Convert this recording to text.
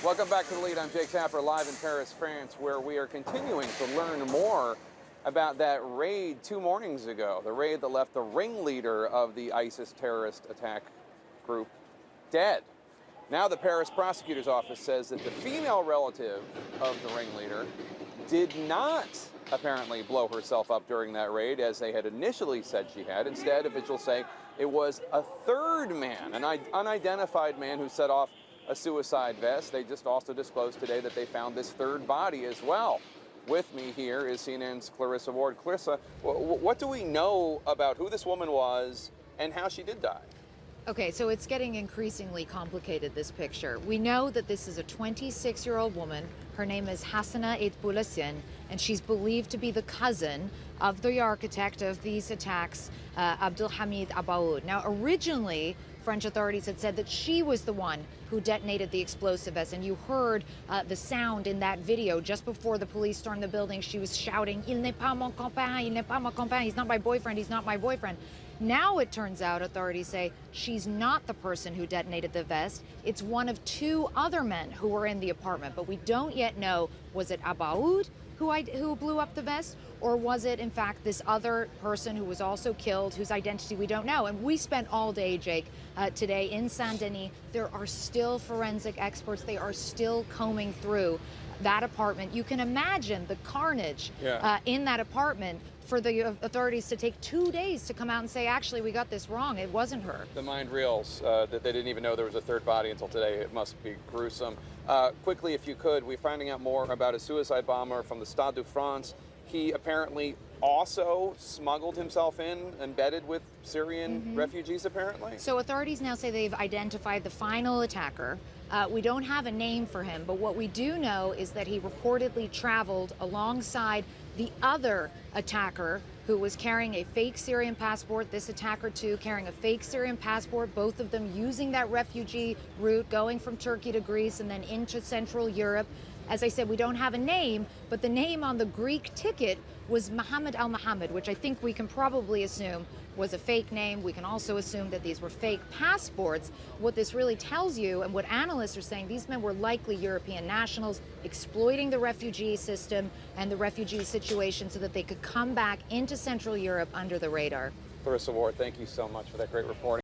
Welcome back to The Lead. I'm Jake Tapper, live in Paris, France, where we are continuing to learn more about that raid 2 mornings ago, the raid that left the ringleader of the ISIS terrorist attack group dead. Now the Paris prosecutor's office says that the female relative of the ringleader did not apparently blow herself up during that raid, as they had initially said she had. Instead, officials say it was a third man, an unidentified man who set off a suicide vest. They just also disclosed today that they found this third body as well. With me here is CNN's Clarissa Ward. Clarissa, what do we know about who this woman was and how she did die? Okay, so it's getting increasingly complicated, this picture. We know that this is a 26-year-old woman. Her name is Hassana Eitboulassian, and she's believed to be the cousin of the architect of these attacks, Abdelhamid Abaoud. Now, originally, French authorities had said that she was the one who detonated the explosive vest, and you heard the sound in that video just before the police stormed the building. She was shouting, "Il n'est pas mon copain, il n'est pas mon copain, he's not my boyfriend, he's not my boyfriend." Now it turns out, authorities say, she's not the person who detonated the vest. It's one of 2 other men who were in the apartment, but we don't yet know, was it Abaoud who blew up the vest, or was it in fact this other person who was also killed, whose identity we don't know? And we spent all day, Jake, today in Saint-Denis. There are still forensic experts. They are still combing through that apartment. You can imagine the carnage in that apartment for the authorities to take 2 days to come out and say, actually, we got this wrong. It wasn't her. The mind reels that they didn't even know there was a third body until today. It must be gruesome. Quickly, if you could, we're finding out more about a suicide bomber from the Stade de France. He apparently also smuggled himself in, embedded with Syrian refugees, apparently. So authorities now say they've identified the final attacker. We don't have a name for him, but what we do know is that he reportedly traveled alongside the other attacker who was carrying a fake Syrian passport. This attacker, too, carrying a fake Syrian passport, both of them using that refugee route, going from Turkey to Greece and then into Central Europe. As I said, we don't have a name, but the name on the Greek ticket was Mohammed al-Mohammed, which I think we can probably assume was a fake name. We can also assume that these were fake passports. What this really tells you, and what analysts are saying, these men were likely European nationals exploiting the refugee system and the refugee situation so that they could come back into Central Europe under the radar. Clarissa Ward, thank you so much for that great reporting.